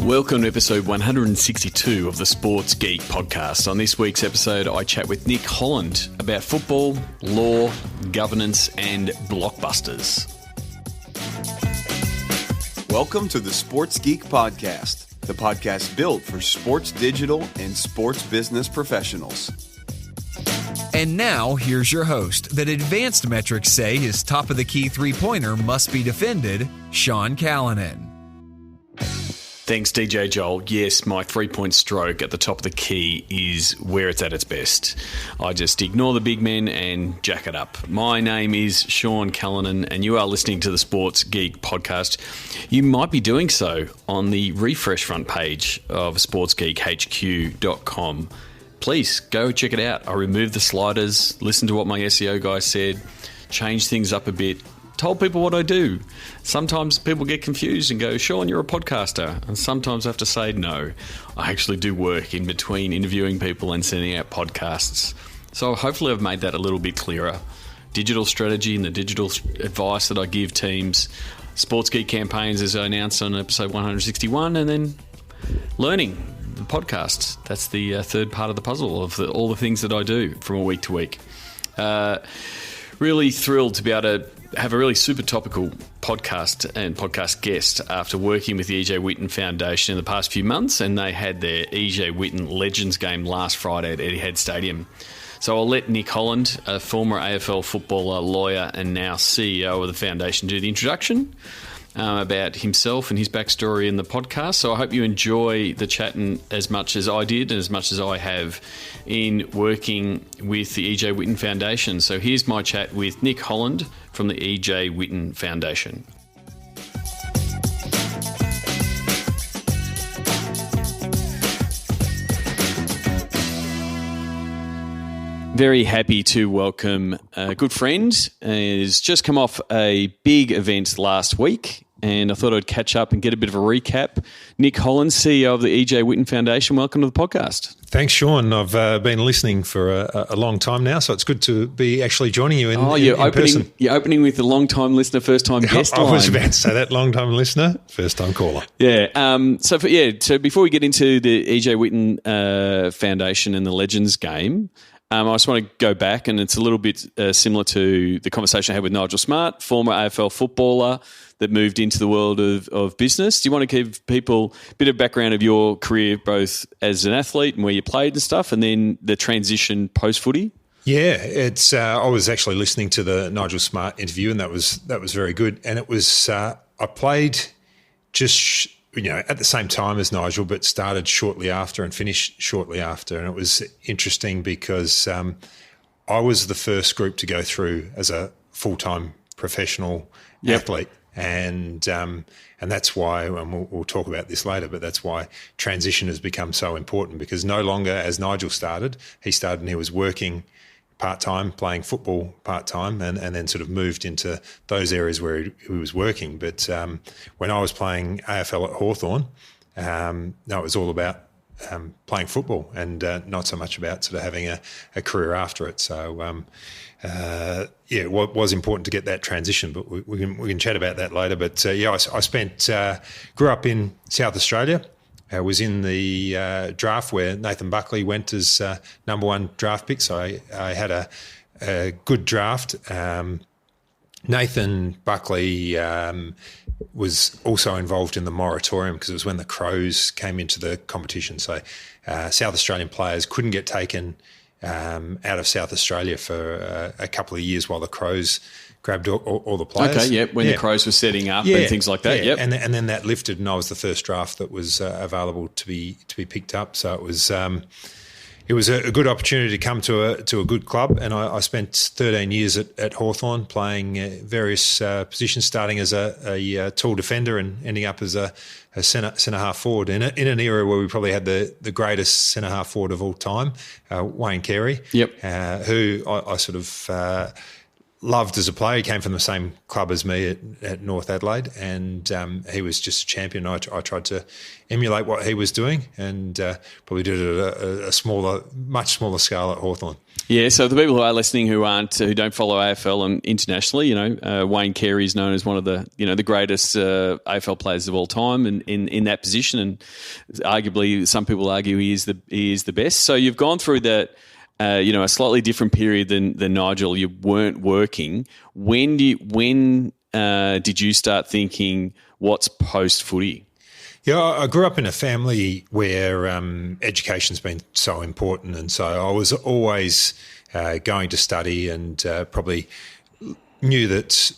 Welcome to episode 162 of the Sports Geek podcast. On this week's episode, I chat with Nick Holland about football, law, governance, and blockbusters. Welcome to the Sports Geek podcast, the podcast built for sports digital and sports business professionals. And now, here's your host that advanced metrics say his top-of-the-key three-pointer must be defended, Sean Callanan. Thanks, DJ Joel. Yes, my three-point stroke at the top of the key is where it's at its best. I just ignore the big men and jack it up. My name is Sean Callanan, and you are listening to the Sports Geek podcast. You might be doing so on the refresh front page of sportsgeekhq.com. Please go check it out. I removed the sliders, listened to what my SEO guy said, changed things up a bit, told people what I do. Sometimes people get confused and go, Sean, you're a podcaster. And sometimes I have to say, no, I actually do work in between interviewing people and sending out podcasts. So hopefully I've made that a little bit clearer. Digital strategy and the digital advice that I give teams, Sports Geek campaigns as I announced on episode 161, and then learning the podcast. That's the third part of the puzzle of all the things that I do from a week to week. Really thrilled to be able to have a really super topical podcast and podcast guest after working with the E.J. Whitten Foundation in the past few months, and they had their E.J. Whitten Legends game last Friday at Etihad Stadium. So I'll let Nick Holland, a former AFL footballer, lawyer, and now CEO of the foundation, do the introduction about himself and his backstory in the podcast. So I hope you enjoy the chat as much as I did and as much as I have in working with the E.J. Whitten Foundation. So here's my chat with Nick Holland from the E.J. Whitten Foundation. Very happy to welcome a good friend. He's just come off a big event last week, and I thought I'd catch up and get a bit of a recap. Nick Holland, CEO of the E.J. Whitten Foundation, welcome to the podcast. Thanks, Sean. I've been listening for a long time now, so it's good to be actually joining you in person. You're opening with a long-time listener, first-time guest line. I was about to say that, long-time listener, first-time caller. Yeah. So before we get into the E.J. Whitten Foundation and the Legends game, I just want to go back, and it's a little bit similar to the conversation I had with Nigel Smart, former AFL footballer that moved into the world of business. Do you want to give people a bit of background of your career, both as an athlete and where you played and stuff, and then the transition post-footy? Yeah, it's. I was actually listening to the Nigel Smart interview, and that was very good. And it was I played just at the same time as Nigel, but started shortly after and finished shortly after. And it was interesting because I was the first group to go through as a full-time professional athlete. And that's why, and we'll talk about this later, but that's why transition has become so important, because no longer, as Nigel started, he was working part-time, playing football part-time, and then sort of moved into those areas where he was working. But when I was playing AFL at Hawthorn, it was all about playing football and not so much about sort of having a career after it. So, it was important to get that transition, but we can chat about that later. But, I grew up in South Australia. I was in the draft where Nathan Buckley went as number one draft pick, so I had a good draft. Nathan Buckley was also involved in the moratorium because it was when the Crows came into the competition. So South Australian players couldn't get taken out of South Australia for a couple of years while the Crows grabbed all the players. Okay, when the Crows were setting up and things like that. Yeah. And then that lifted, and I was the first draft that was available to be picked up. So it was a good opportunity to come to a good club, and I spent 13 years at Hawthorn playing various positions, starting as a tall defender and ending up as a centre half forward in an era where we probably had the greatest centre half forward of all time, Wayne Carey, who I sort of loved as a player. He came from the same club as me at North Adelaide, and he was just a champion. I tried to emulate what he was doing, and probably did it at a much smaller scale at Hawthorn. Yeah, so the people who are listening who don't follow AFL and internationally, Wayne Carey is known as one of the the greatest AFL players of all time, and in that position, and arguably some people argue he is the best. So you've gone through that. A slightly different period than Nigel. You weren't working. When did you start thinking what's post footy? Yeah, I grew up in a family where education's been so important, and so I was always going to study, and probably knew that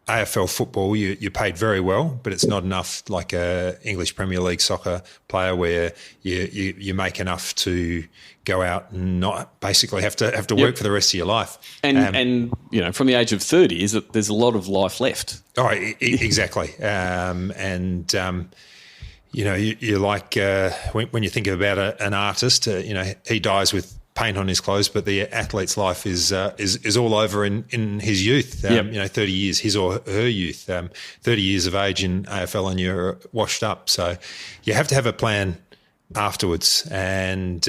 AFL football, you're paid very well, but it's not enough like a English Premier League soccer player where you make enough to go out and not basically have to work for the rest of your life. And from the age of 30, is that there's a lot of life left. Oh, exactly. You're like when you think about an artist, he dies with paint on his clothes, but the athlete's life is all over in his youth. 30 years, his or her youth, 30 years of age in AFL, and you're washed up. So you have to have a plan afterwards. And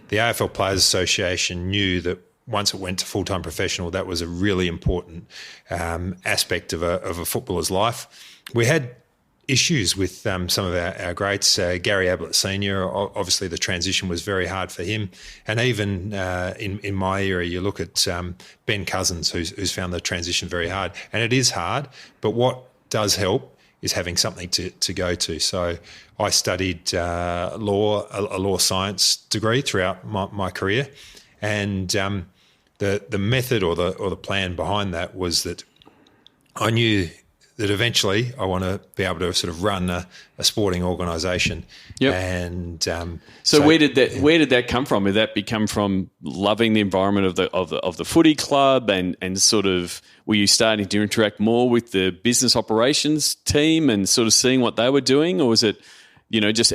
the AFL Players Association knew that once it went to full-time professional, that was a really important aspect of a footballer's life. We had issues with some of our greats. Gary Ablett Senior, obviously the transition was very hard for him. And even in my era, you look at Ben Cousins, who's found the transition very hard. And it is hard, but what does help is having something to go to. So I studied law, a law science degree throughout my career. And the method or the plan behind that was that I knew that eventually I want to be able to sort of run a sporting organisation. Yep. And so where did that come from? Did that become from loving the environment of the footy club, and sort of were you starting to interact more with the business operations team and sort of seeing what they were doing, or was it just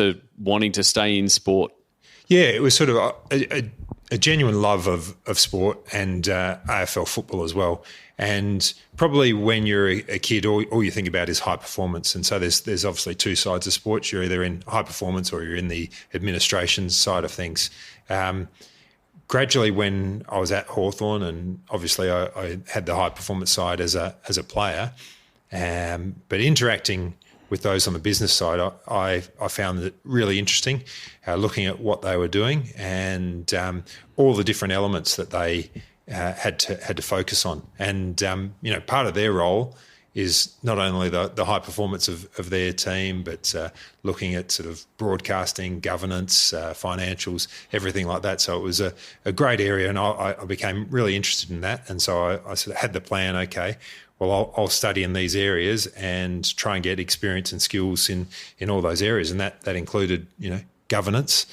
a wanting to stay in sport? Yeah, it was sort of a genuine love of sport and AFL football as well. And probably when you're a kid, all you think about is high performance. And so there's obviously two sides of sports. You're either in high performance or you're in the administration side of things. Gradually, when I was at Hawthorn, and obviously I had the high performance side as a player, but interacting with those on the business side, I found it really interesting, looking at what they were doing and all the different elements that they had to focus on. And part of their role is not only the high performance of their team, but looking at sort of broadcasting, governance, financials, everything like that. So it was a great area, and I became really interested in that. And so I sort of had the plan, okay, well, I'll study in these areas and try and get experience and skills in all those areas. And that included, governance,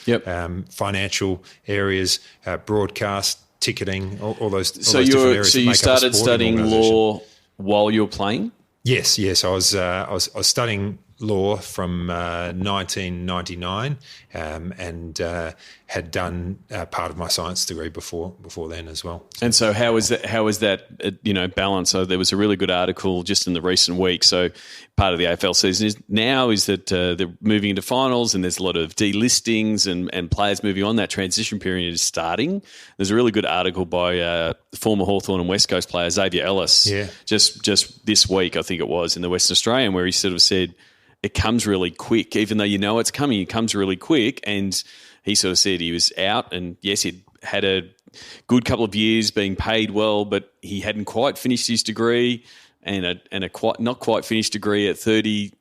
financial areas, broadcast, ticketing, all those different areas. So you started studying law while you were playing? Yes. I was studying law from 1999, and had done part of my science degree before then as well. And so how was that balance? So there was a really good article just in the recent week. So part of the AFL season is that they're moving into finals, and there's a lot of delistings and players moving on. That transition period is starting. There's a really good article by former Hawthorn and West Coast player Xavier Ellis just this week, I think it was, in the Western Australian, where he sort of said it comes really quick. Even though you know it's coming, it comes really quick. And he sort of said he was out, and yes, he'd had a good couple of years being paid well, but he hadn't quite finished his degree, and a not quite finished degree at 30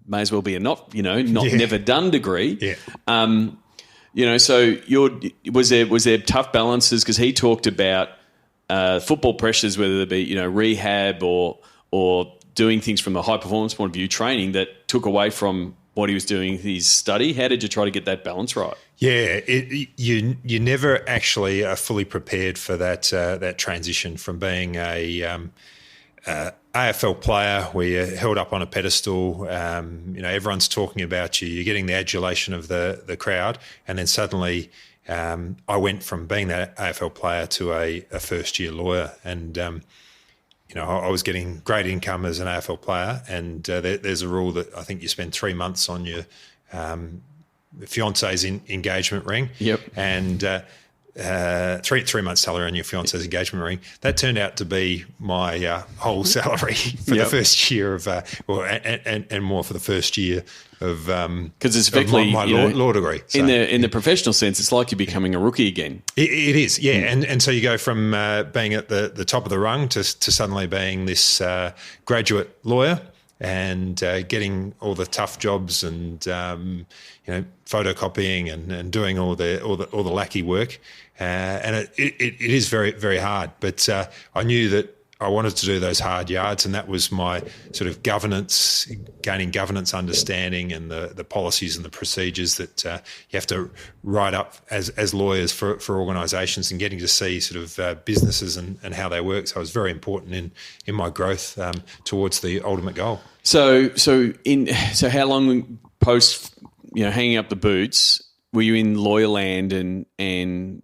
may as well be a never done degree. Yeah. So was there tough balances, because he talked about football pressures, whether it be rehab or doing things from a high performance point of view, training that took away from what he was doing, his study. How did you try to get that balance right? Yeah, you never actually are fully prepared for that transition from being a AFL player where you're held up on a pedestal. Everyone's talking about you. You're getting the adulation of the crowd, and then suddenly I went from being that AFL player to a first-year lawyer, and I was getting great income as an AFL player, and there's a rule that I think you spend 3 months on your fiance's engagement ring. Yep. And 3 months salary on your fiance's engagement ring. That turned out to be my whole salary for the first year of, and more for the first year of because it's effectively my law degree. So, in the professional sense, it's like you're becoming a rookie again. It is, yeah. And so you go from being at the top of the rung to suddenly being this graduate lawyer and getting all the tough jobs and photocopying and doing all the lackey work. And it is very, very hard. But I knew that I wanted to do those hard yards, and that was my sort of gaining governance understanding and the policies and the procedures that you have to write up as lawyers for organisations, and getting to see sort of businesses and how they work. So it was very important in my growth towards the ultimate goal. So how long post hanging up the boots were you in lawyer land and being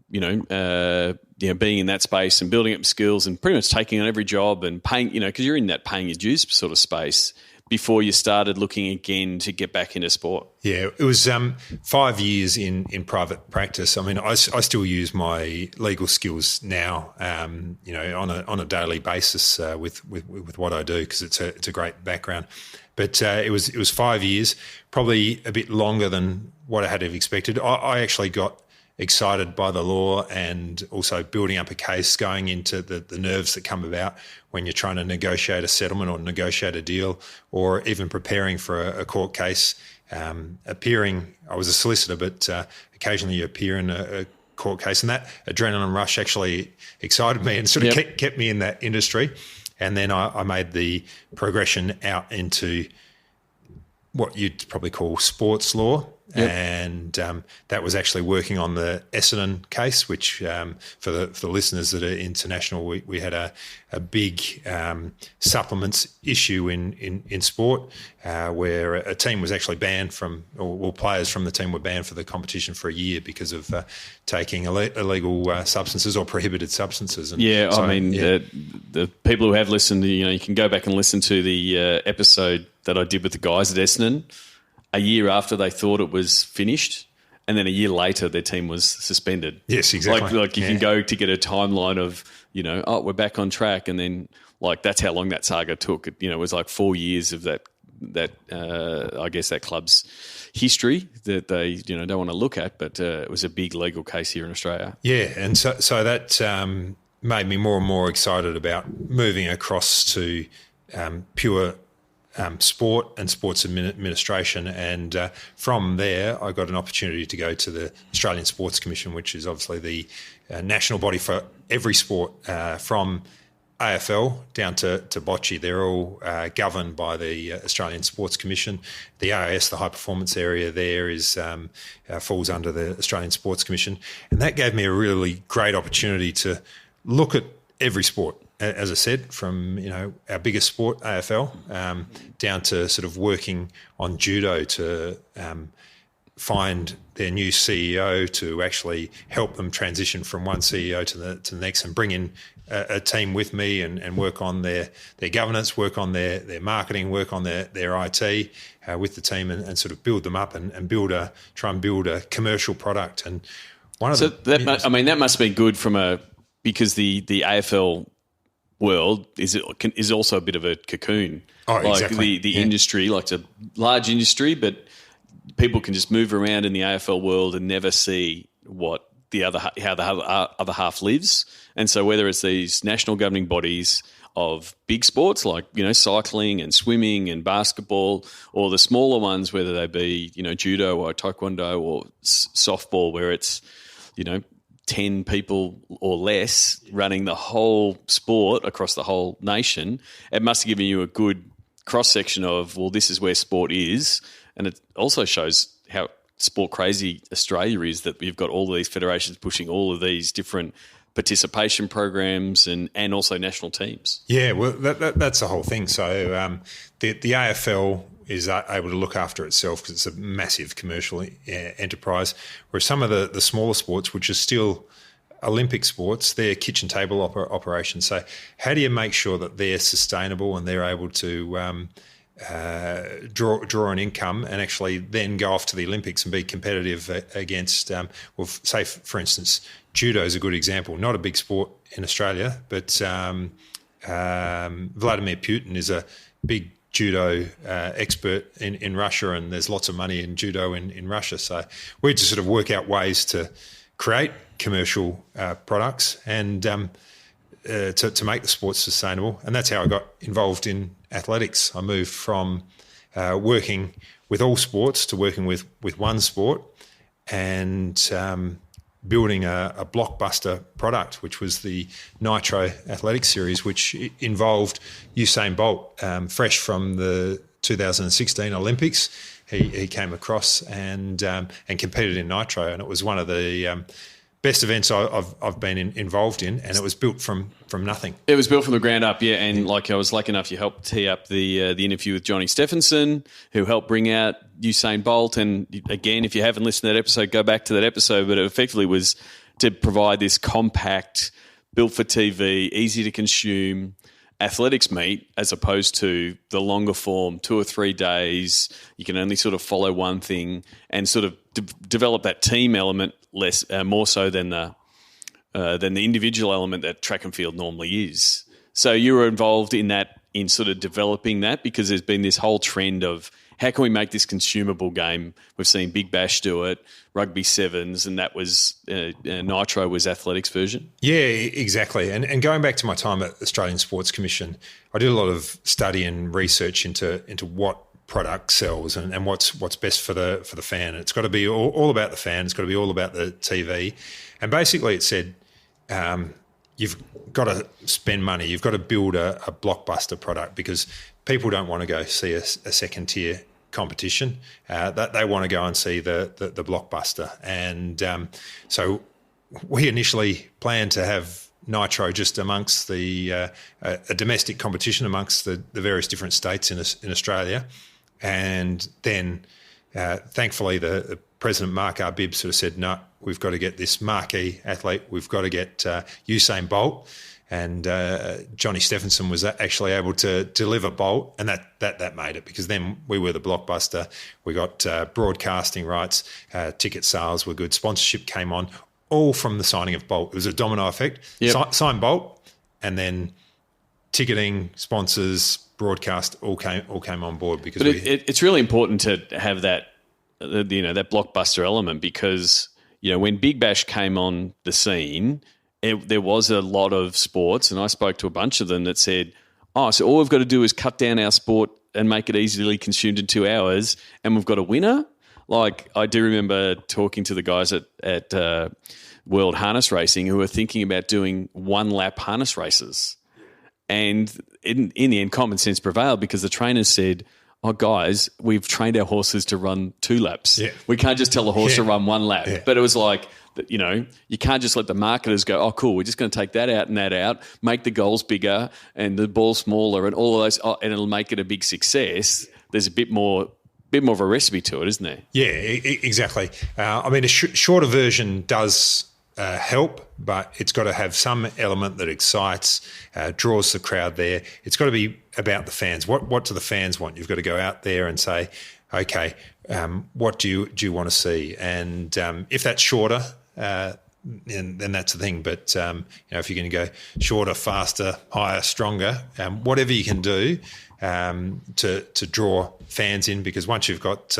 in that space and building up skills and pretty much taking on every job and paying, because you're in that paying your dues sort of space before you started looking again to get back into sport? Yeah, it was 5 years in private practice. I mean, I still use my legal skills now, on a daily basis with what I do, because it's a great background. But it was 5 years, probably a bit longer than what I had expected. I actually got excited by the law and also building up a case, going into the nerves that come about when you're trying to negotiate a settlement or negotiate a deal, or even preparing for a court case. Appearing, I was a solicitor, but occasionally you appear in a court case, and that adrenaline rush actually excited me and sort of kept me in that industry. And then I made the progression out into what you'd probably call sports law. Yep. And that was actually working on the Essendon case, which for the listeners that are international, we had a big supplements issue in sport where a team was actually banned from, or players from the team were banned for the competition for a year because of taking illegal substances or prohibited substances. And so, the people who have listened, you can go back and listen to the episode that I did with the guys at Essendon. A year after they thought it was finished, and then a year later their team was suspended. Yes, exactly. Like you can go to get a timeline of, we're back on track, and then that's how long that saga took. It was like 4 years of that I guess that club's history that they don't want to look at, but it was a big legal case here in Australia. Yeah, and so that made me more and more excited about moving across to pure sport and sports administration, and from there I got an opportunity to go to the Australian Sports Commission, which is obviously the national body for every sport, from AFL down to bocce. They're all governed by the Australian Sports Commission. The AIS, the high performance area there, is falls under the Australian Sports Commission, and that gave me a really great opportunity to look at every sport. As I said, from our biggest sport, AFL, down to sort of working on judo to find their new CEO, to actually help them transition from one CEO to the next, and bring in a team with me and work on their governance, work on their marketing, work on their IT with the team, and sort of build them up and try and build a commercial product. And that must be good because the AFL world is also a bit of a cocoon. Exactly. The industry, it's a large industry, but people can just move around in the AFL world and never see how the other half lives. And so whether it's these national governing bodies of big sports like cycling and swimming and basketball, or the smaller ones, whether they be judo or taekwondo or softball, where it's 10 people or less running the whole sport across the whole nation, it must have given you a good cross-section of, well, this is where sport is. And it also shows how sport crazy Australia is, that we've got all of these federations pushing all of these different participation programs and also national teams. Yeah, well, that's the whole thing. So the AFL is able to look after itself because it's a massive commercial enterprise, whereas some of the smaller sports, which are still Olympic sports, they're kitchen table operations. So how do you make sure that they're sustainable and they're able to draw an income and actually then go off to the Olympics and be competitive against, say, for instance, judo is a good example. Not a big sport in Australia, but Vladimir Putin is a big judo expert in Russia, and there's lots of money in judo in Russia. So we just sort of work out ways to create commercial products and to make the sport sustainable. And that's how I got involved in athletics. I moved from working with all sports to working with one sport and building a blockbuster product, which was the Nitro Athletics Series, which involved Usain Bolt, fresh from the 2016 Olympics. He came across and competed in Nitro, and it was one of the best events I've been involved in, and it was built from nothing. It was built from the ground up, yeah. And like I was lucky enough, you helped tee up the interview with Johnny Stephenson, who helped bring out Usain Bolt. And again, if you haven't listened to that episode, go back to that episode. But it effectively was to provide this compact, built for TV, easy to consume athletics meet, as opposed to the longer form, 2 or 3 days. You can only sort of follow one thing and sort of develop that team element more so than the individual element that track and field normally is. So you were involved in that, in sort of developing that, because there's been this whole trend of how can we make this consumable game? We've seen Big Bash do it, Rugby Sevens, and that was Nitro was athletics version. Yeah, exactly. And going back to my time at the Australian Sports Commission, I did a lot of study and research into what product sells and what's best for the fan. It's got to be all about the fan. It's got to be all about the TV. And basically, it said you've got to spend money. You've got to build a blockbuster product, because people don't want to go see a second tier competition. That they want to go and see the blockbuster. And so we initially planned to have Nitro just amongst a domestic competition amongst the various different states in Australia. And then thankfully the President Mark Arbib sort of said, no, we've got to get this marquee athlete. We've got to get Usain Bolt. And Johnny Stephenson was actually able to deliver Bolt, and that made it, because then we were the blockbuster. We got broadcasting rights, ticket sales were good, sponsorship came on, all from the signing of Bolt. It was a domino effect. Yep. Sign Bolt, and then ticketing, sponsors, broadcast all came on board. Because it's really important to have that that blockbuster element, because when Big Bash came on the scene, there was a lot of sports, and I spoke to a bunch of them that said, so all we've got to do is cut down our sport and make it easily consumed in 2 hours, and we've got a winner. Like, I do remember talking to the guys at World Harness Racing who were thinking about doing 1-lap harness races. And in the end, common sense prevailed, because the trainers said, guys, we've trained our horses to run 2 laps. Yeah. We can't just tell the horse to run 1 lap. Yeah. But it was like, you can't just let the marketers go, cool, we're just going to take that out and that out, make the goals bigger and the ball smaller and all of those, and it'll make it a big success. There's a bit more of a recipe to it, isn't there? Yeah, exactly. I mean, a shorter version does help, but it's got to have some element that excites, draws the crowd there. It's got to be about the fans. What do the fans want? You've got to go out there and say, okay, what do you want to see? And if that's shorter, then that's the thing. But if you're going to go shorter, faster, higher, stronger, whatever you can do to draw fans in, because once you've got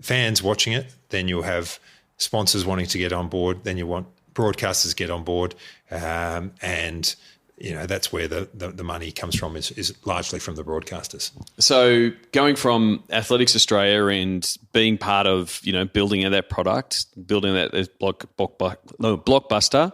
fans watching it, then you'll have sponsors wanting to get on board. Then you want broadcasters to get on board, and that's where the money comes from, is largely from the broadcasters. So going from Athletics Australia and being part of, building out that product, building that blockbuster,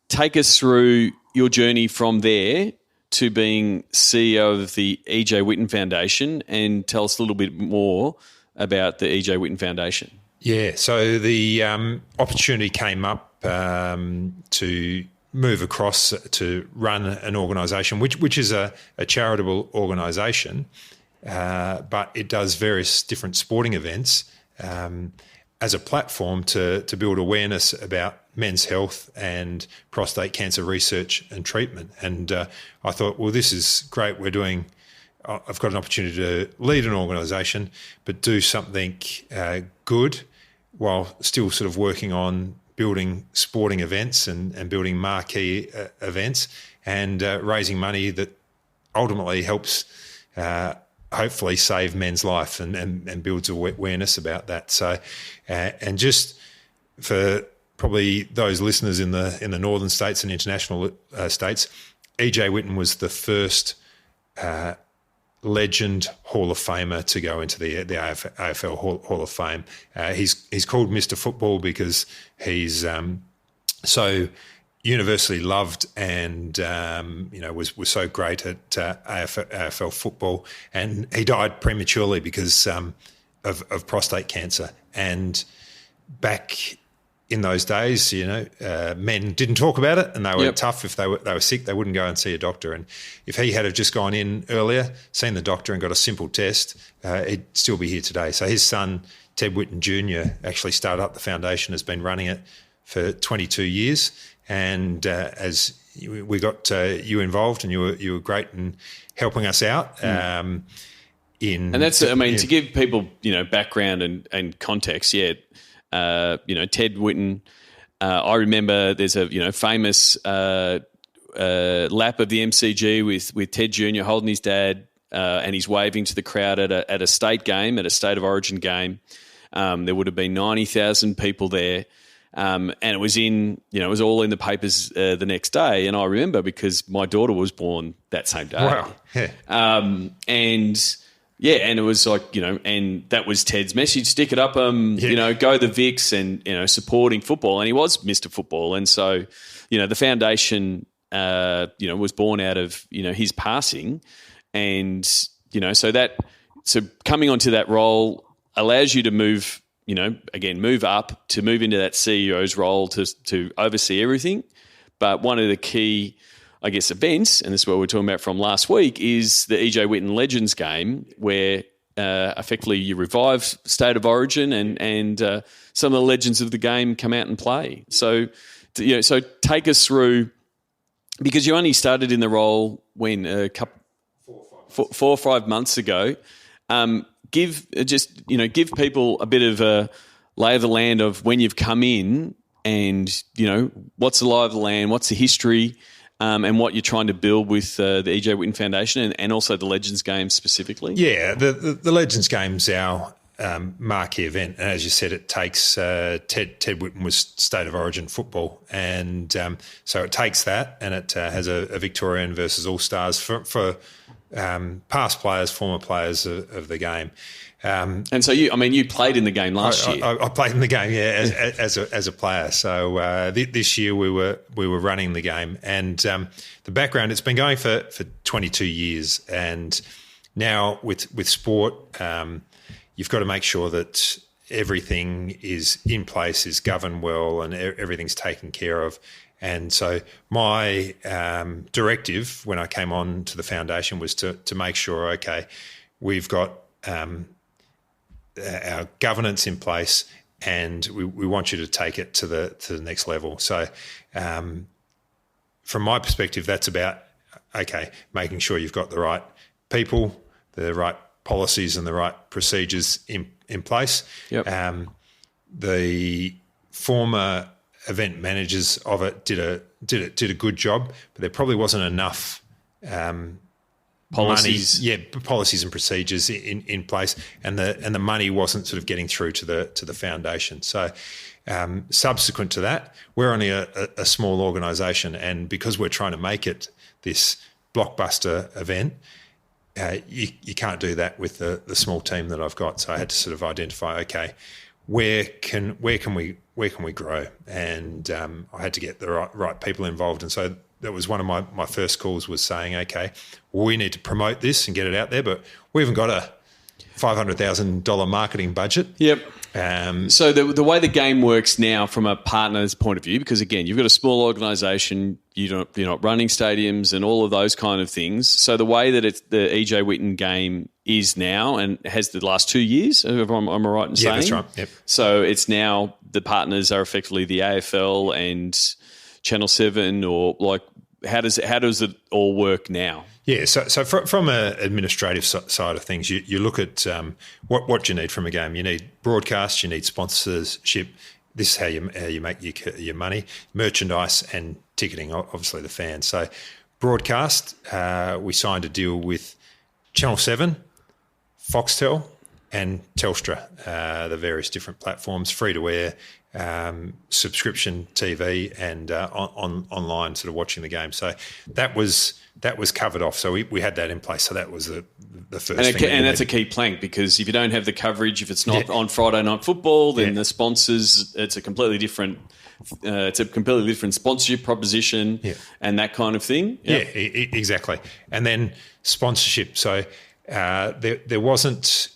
take us through your journey from there to being CEO of the E.J. Whitten Foundation, and tell us a little bit more about the E.J. Whitten Foundation. Yeah, so the opportunity came up to move across to run an organisation, which is a charitable organisation, but it does various different sporting events as a platform to build awareness about men's health and prostate cancer research and treatment. And I thought, well, this is great. I've got an opportunity to lead an organisation, but do something good while still sort of working on building sporting events and building marquee events and raising money that ultimately helps hopefully save men's life and builds awareness about that. So, and just for probably those listeners in the northern states and international states, EJ Whitten was the first legend Hall of Famer to go into the AFL Hall of Fame. He's called Mr. Football because he's so universally loved and was so great at AFL football, and he died prematurely because of prostate cancer. And back in those days, men didn't talk about it, and they were tough. If they were sick, they wouldn't go and see a doctor. And if he had have just gone in earlier, seen the doctor and got a simple test, he'd still be here today. So his son, Ted Whitten Jr., actually started up the foundation, has been running it for 22 years. And as we got you involved, and you were great in helping us out. To give people background and context. Ted Whitten. I remember there's a famous lap of the MCG with Ted Jr. holding his dad, and he's waving to the crowd at a state game, at a state of origin game. There would have been 90,000 people there. And it was it was all in the papers the next day. And I remember because my daughter was born that same day. Wow. Yeah. And it was like, and that was Ted's message: stick it up, go the Vicks, and supporting football. And he was Mr. Football. And so, the foundation, was born out of his passing, and so coming onto that role allows you to move. Move up to move into that CEO's role to oversee everything. But one of the key, events, and this is what we're talking about from last week, is the EJ Whitten Legends game, where effectively you revive State of Origin and some of the legends of the game come out and play. So, so take us through, because you only started in the role when 4 or 5 months ago. Give people a bit of a lay of the land of when you've come in, and what's the lie of the land, what's the history, and what you're trying to build with the EJ Whitten Foundation and also the Legends Game specifically. Yeah, the Legends Game's our marquee event, and as you said, it takes Ted Whitten was State of Origin football, and so it takes that, and it has a Victorian versus All Stars for past players, former players of the game. And so you played in the game last year. I played in the game, as a player. So this year we were running the game, and the background, it's been going for 22 years, and now with sport, you've got to make sure that everything is in place, is governed well, and everything's taken care of. And so my directive when I came on to the foundation was to make sure, okay, we've got our governance in place, and we want you to take it to the next level. So from my perspective, that's about, okay, making sure you've got the right people, the right policies and the right procedures in place. Yep. The former event managers of it did a good job, but there probably wasn't enough policies, policies and procedures in place, and the money wasn't sort of getting through to the foundation. So subsequent to that, we're only a small organisation, and because we're trying to make it this blockbuster event, you can't do that with the small team that I've got. So I had to sort of identify, okay, where can we grow? And I had to get the right people involved. And so that was one of my first calls, was saying, okay, well, we need to promote this and get it out there, but we haven't got $500,000 marketing budget. Yep. So the way the game works now from a partner's point of view, because again, you've got a small organisation, you're not running stadiums and all of those kind of things. So the way that it's the EJ Whitten game is now and has the last 2 years, am I right in saying? Yeah, that's right. Yep. So it's now the partners are effectively the AFL and Channel 7, or like how does it all work now? Yeah, so from an administrative side of things, you look at what you need from a game. You need broadcast, you need sponsorship. This is how you make your money, merchandise and ticketing, obviously the fans. So broadcast, we signed a deal with Channel 7, Foxtel and Telstra, the various different platforms, free-to-air, subscription TV and online sort of watching the game. So that was covered off. So we had that in place. So that was the first thing. And that's a key plank, because if you don't have the coverage, if it's not on Friday Night Football, then the sponsors, it's a completely different sponsorship proposition and that kind of thing. Yep. Yeah, exactly. And then sponsorship. So there wasn't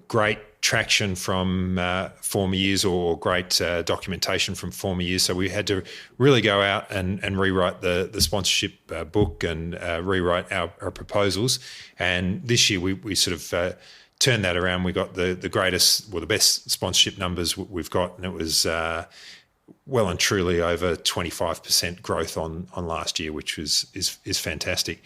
great traction from former years or great documentation from former years. So we had to really go out and rewrite the sponsorship book and rewrite our proposals. And this year we sort of turned that around. We got the best sponsorship numbers we've got, and it was well and truly over 25% growth on last year, which is fantastic.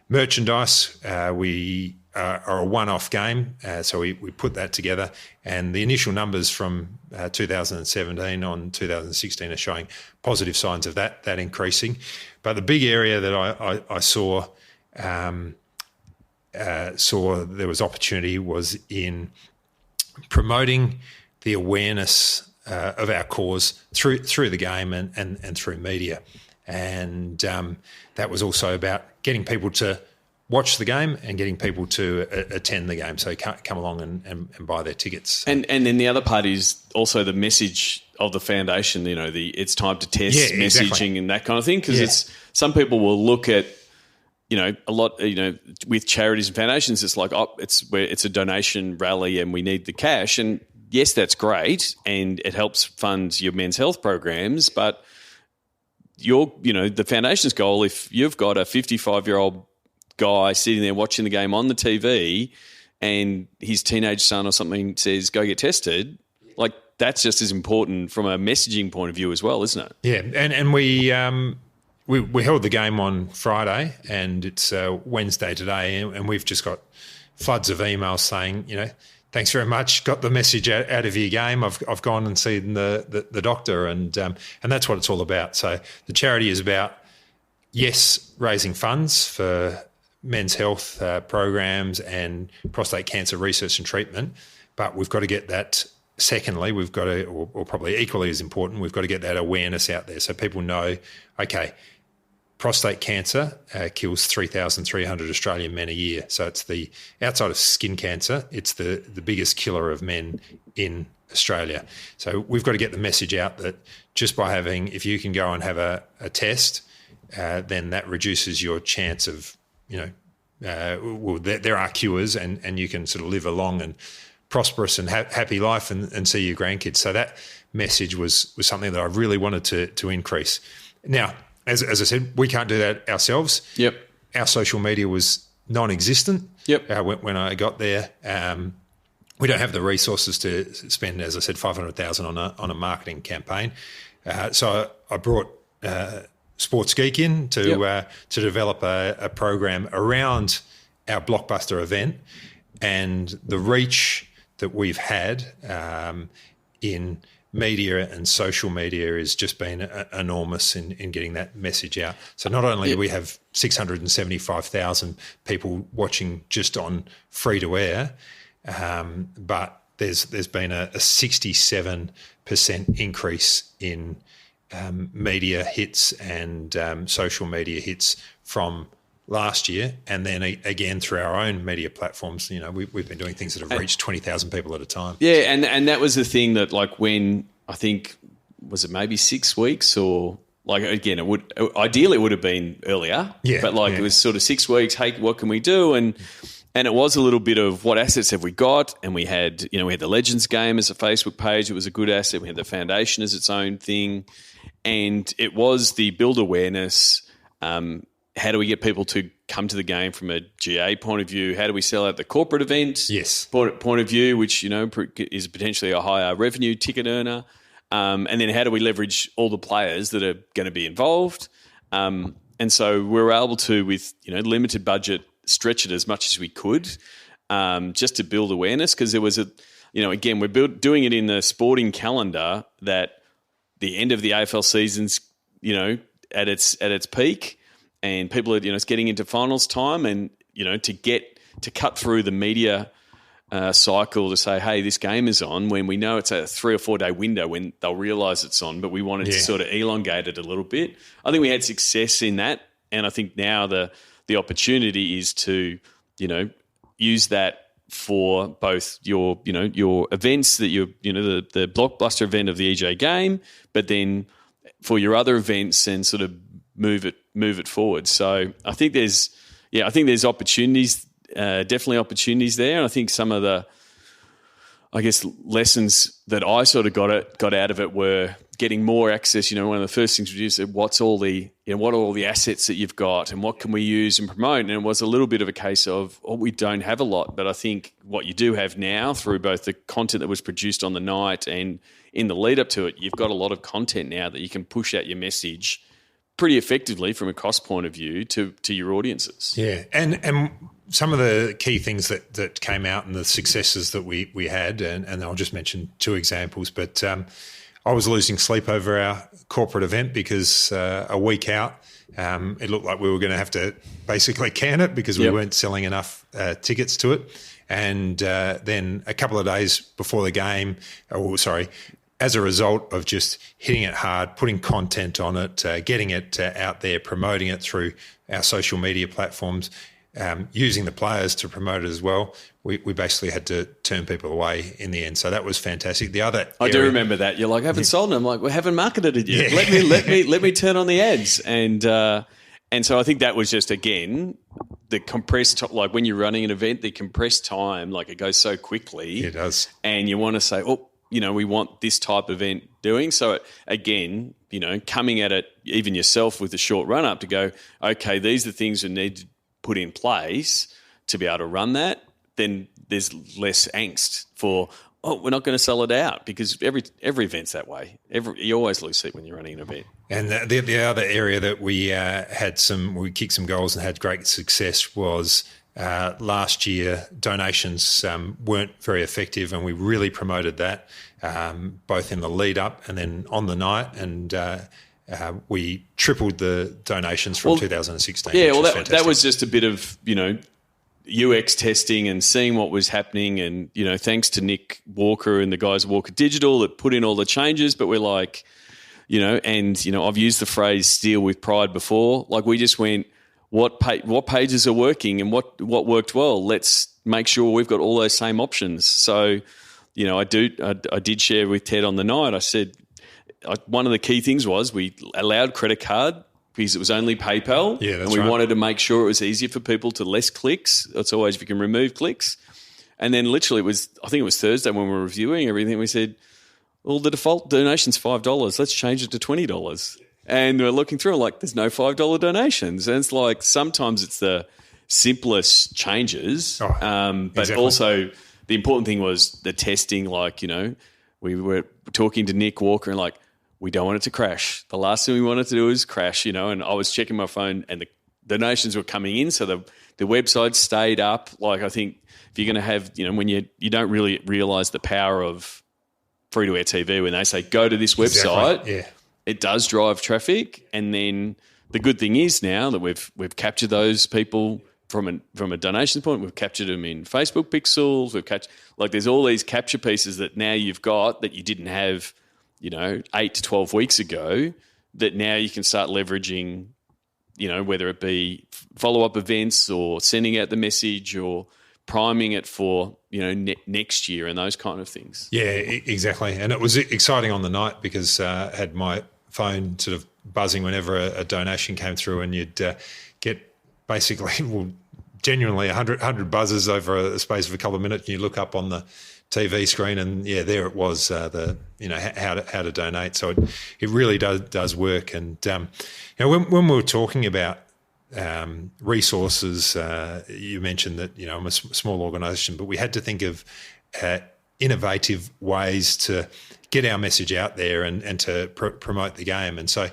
Merchandise, we are a one-off game, so we put that together, and the initial numbers from 2017 on 2016 are showing positive signs of that increasing. But the big area that I saw there was opportunity was in promoting the awareness of our cause through the game and through media, and that was also about getting people to watch the game and getting people to attend the game, so come along and buy their tickets. And then the other part is also the message of the foundation, it's time to test messaging exactly. and that kind of thing, because it's some people will look at, a lot, with charities and foundations, it's like, it's a donation rally and we need the cash. And yes, that's great and it helps fund your men's health programs, but the foundation's goal, if you've got a 55-year-old guy sitting there watching the game on the TV and his teenage son or something says, go get tested, like that's just as important from a messaging point of view as well, isn't it? Yeah, and we held the game on Friday and it's Wednesday today, and we've just got floods of emails saying, thanks very much, got the message out of your game. I've gone and seen the doctor, and that's what it's all about. So the charity is about, yes, raising funds for men's health programs and prostate cancer research and treatment, but we've got to get that. Secondly, we've got to, or probably equally as important, we've got to get that awareness out there so people know, okay, prostate cancer kills 3,300 Australian men a year. So it's outside of skin cancer, it's the biggest killer of men in Australia. So we've got to get the message out that just by if you can go and have a test, then that reduces your chance of, there are cures and you can sort of live a long and prosperous and happy life and see your grandkids. So that message was something that I really wanted to increase. Now, as I said, we can't do that ourselves. Yep. Our social media was non-existent. Yep. When I got there, we don't have the resources to spend, as I said, $500,000 on a marketing campaign. So I brought Sports Geek in to develop a program around our blockbuster event, and the reach that we've had in media and social media has just been enormous in getting that message out. So not only do we have 675,000 people watching just on free to air, but there's been a 67% increase in media hits and social media hits from last year, and then again through our own media platforms. We've been doing things that have reached 20,000 people at a time. Yeah, and that was the thing that, like, when I think, was it maybe 6 weeks, or like, again, it would have been earlier. Yeah, but it was sort of 6 weeks. Hey, what can we do? And And it was a little bit of what assets have we got? And we had the Legends game as a Facebook page. It was a good asset. We had the foundation as its own thing. And it was the build awareness. How do we get people to come to the game from a GA point of view? How do we sell out the corporate event point of view, which, is potentially a higher revenue ticket earner? And then how do we leverage all the players that are going to be involved? And so we were able to, with limited budget, stretch it as much as we could, just to build awareness, because there was again, we're doing it in the sporting calendar that the end of the AFL season's at its peak, and people are it's getting into finals time, and to cut through the media cycle to say, hey, this game is on, when we know it's a 3 or 4 day window when they'll realise it's on, but we wanted to sort of elongate it a little bit. I think we had success in that, and I think now the opportunity is to use that for both your events, that the blockbuster event of the EJ game, but then for your other events, and sort of move it forward. So I think there's opportunities, definitely opportunities there. And I think some of the, lessons that I sort of got out of it were getting more access. One of the first things we do is what are all the assets that you've got, and what can we use and promote? And it was a little bit of a case of, we don't have a lot, but I think what you do have now, through both the content that was produced on the night and in the lead up to it, you've got a lot of content now that you can push out your message pretty effectively from a cost point of view to your audiences. Yeah, and some of the key things that came out and the successes that we had, and I'll just mention 2 examples, but I was losing sleep over our corporate event because a week out, it looked like we were going to have to basically can it because we weren't selling enough tickets to it. And then a couple of days before the game, as a result of just hitting it hard, putting content on it, getting it out there, promoting it through our social media platforms, using the players to promote it as well, we basically had to turn people away in the end. So that was fantastic. The other I do remember that. You're like, I haven't sold it. I'm like, we haven't marketed it yet. Yeah. Let me turn on the ads. And so I think that was just, again, the compressed, like when you're running an event, the compressed time, like it goes so quickly. It does. And you want to say, we want this type of event doing. So again, coming at it, even yourself with a short run up, to go, okay, these are the things we need to put in place to be able to run that. Then there's less angst for, we're not going to sell it out, because every event's that way. You always lose sleep when you're running an event. And the other area that we we kicked some goals and had great success was last year. Donations weren't very effective, and we really promoted that both in the lead up and then on the night, and we tripled the donations from 2016. Yeah, well, that was just a bit of UX testing and seeing what was happening, and thanks to Nick Walker and the guys at Walker Digital that put in all the changes. But we're like, I've used the phrase "steal with pride" before. Like, we just went, what pages are working and what worked well. Let's make sure we've got all those same options. So, I did share with Ted on the night. I said one of the key things was we allowed credit card, because it was only PayPal. Yeah, that's and we right. wanted to make sure it was easier for people to less clicks. That's always if you can remove clicks. And then literally I think it was Thursday when we were reviewing everything, we said, well, the default donation's $5. Let's change it to $20. And we're looking through like, there's no $5 donations. And it's like, sometimes it's the simplest changes. But exactly. Also the important thing was the testing. Like, we were talking to Nick Walker and like, we don't want it to crash. The last thing we wanted to do is crash, and I was checking my phone and the donations were coming in. So the website stayed up. Like, I think if you're going to have, when you don't really realise the power of free-to-air TV, when they say, go to this website, exactly. Yeah. It does drive traffic. And then the good thing is now that we've captured those people from a donation point, we've captured them in Facebook pixels. There's all these capture pieces that now you've got that you didn't have 8 to 12 weeks ago, that now you can start leveraging, whether it be follow-up events or sending out the message or priming it for, next year and those kind of things. Yeah, exactly. And it was exciting on the night because I had my phone sort of buzzing whenever a donation came through, and you'd get basically, genuinely 100 buzzers over a space of a couple of minutes, and you look up on the TV screen, and there it was, how to donate. So it really does work. And when we were talking about resources, you mentioned that I'm a small organisation, but we had to think of innovative ways to get our message out there and to promote the game. And so,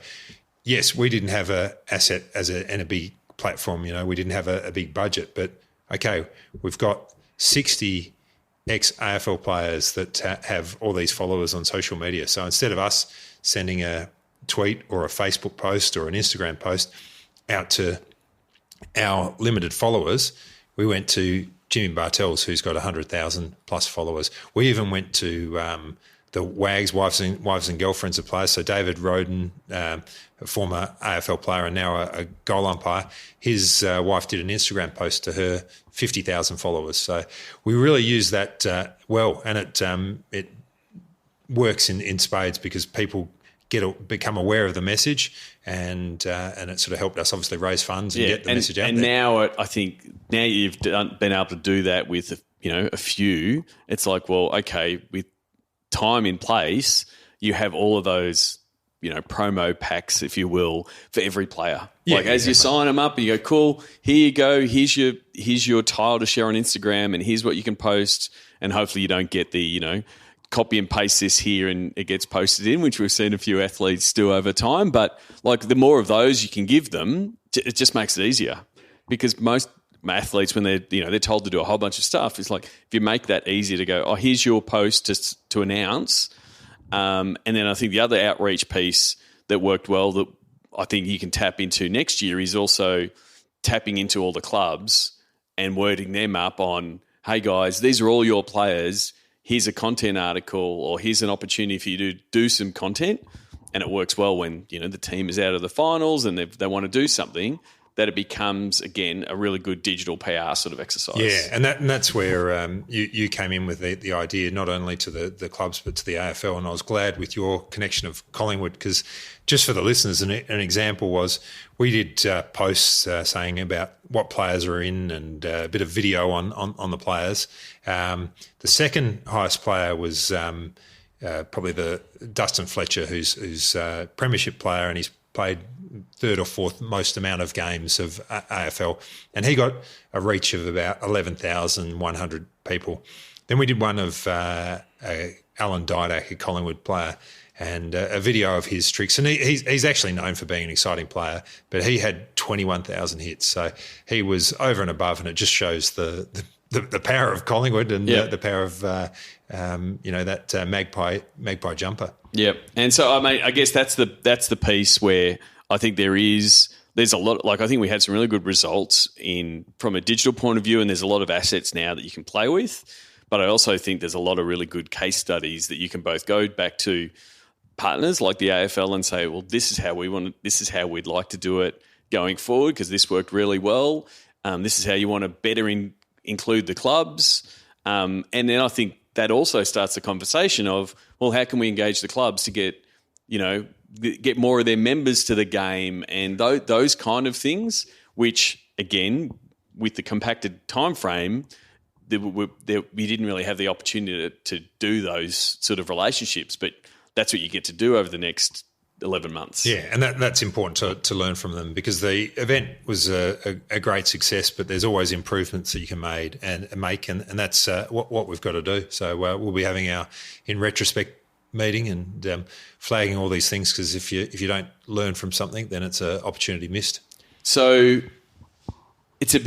yes, we didn't have a asset and a big platform. We didn't have a big budget, but okay, we've got 60 ex-AFL players that have all these followers on social media. So instead of us sending a tweet or a Facebook post or an Instagram post out to our limited followers, we went to Jimmy Bartels, who's got 100,000 plus followers. We even went to the WAGs, wives and girlfriends of players. So David Roden, a former AFL player and now a goal umpire, his wife did an Instagram post to her 50,000 followers. So we really use that well, and it works in spades because people become aware of the message, and it sort of helped us obviously raise funds and get the message out there. And now I think you've been able to do that with a few. It's like, well, okay, with time in place, you have all of those promo packs, if you will, for every player. You sign them up, and you go, cool, here you go, here's your tile to share on Instagram, and here's what you can post, and hopefully you don't get the copy and paste this here and it gets posted in, which we've seen a few athletes do over time. But the more of those you can give them, it just makes it easier, because most athletes, when they're told to do a whole bunch of stuff, it's like if you make that easy to go, oh, here's your post to announce. And then I think the other outreach piece that worked well that I think you can tap into next year is also tapping into all the clubs and wording them up on, hey guys, these are all your players. Here's a content article, or here's an opportunity for you to do some content. And it works well when, the team is out of the finals and they want to do something, that it becomes, again, a really good digital PR sort of exercise. Yeah, and that's where you came in with the idea, not only to the clubs but to the AFL. And I was glad with your connection of Collingwood, because just for the listeners, an example was we did posts saying about what players are in and a bit of video on the players. The second highest player was probably the Dustin Fletcher, who's a premiership player, and he's played third or fourth most amount of games of AFL, and he got a reach of about 11,100 people. Then we did one of Alan Didak, a Collingwood player, and a video of his tricks. And he's actually known for being an exciting player, but he had 21,000 hits. So he was over and above, and it just shows the power of Collingwood and the power of that magpie jumper. Yep. And so I guess that's the piece where I think there's a lot. I think we had some really good results from a digital point of view, and there's a lot of assets now that you can play with. But I also think there's a lot of really good case studies that you can both go back to partners like the AFL and say, well, this is how we'd like to do it going forward, because this worked really well. This is how you want to better include the clubs. And then I think that also starts the conversation of, well, how can we engage the clubs to get more of their members to the game, and those kind of things, which, again, with the compacted time frame, we didn't really have the opportunity to do those sort of relationships, but that's what you get to do over the next 11 months. Yeah, and that's important to learn from them, because the event was a great success, but there's always improvements that you can make, and that's what we've got to do. So we'll be having our in retrospect meeting and flagging all these things, because if you don't learn from something, then it's an opportunity missed. So it's a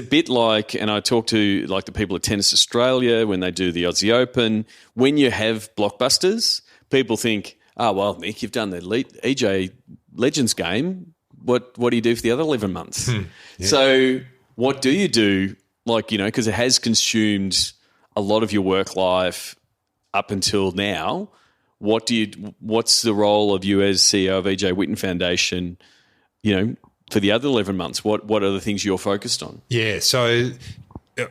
bit like, and I talk to like the people at Tennis Australia when they do the Aussie Open, when you have blockbusters, people think, oh, well, Nick, you've done the EJ Legends game. What do you do for the other 11 months? Yeah. So what do you do? Because it has consumed a lot of your work life up until now. What's the role of you as CEO of EJ Whitten Foundation, for the other 11 months? What are the things you're focused on? Yeah, so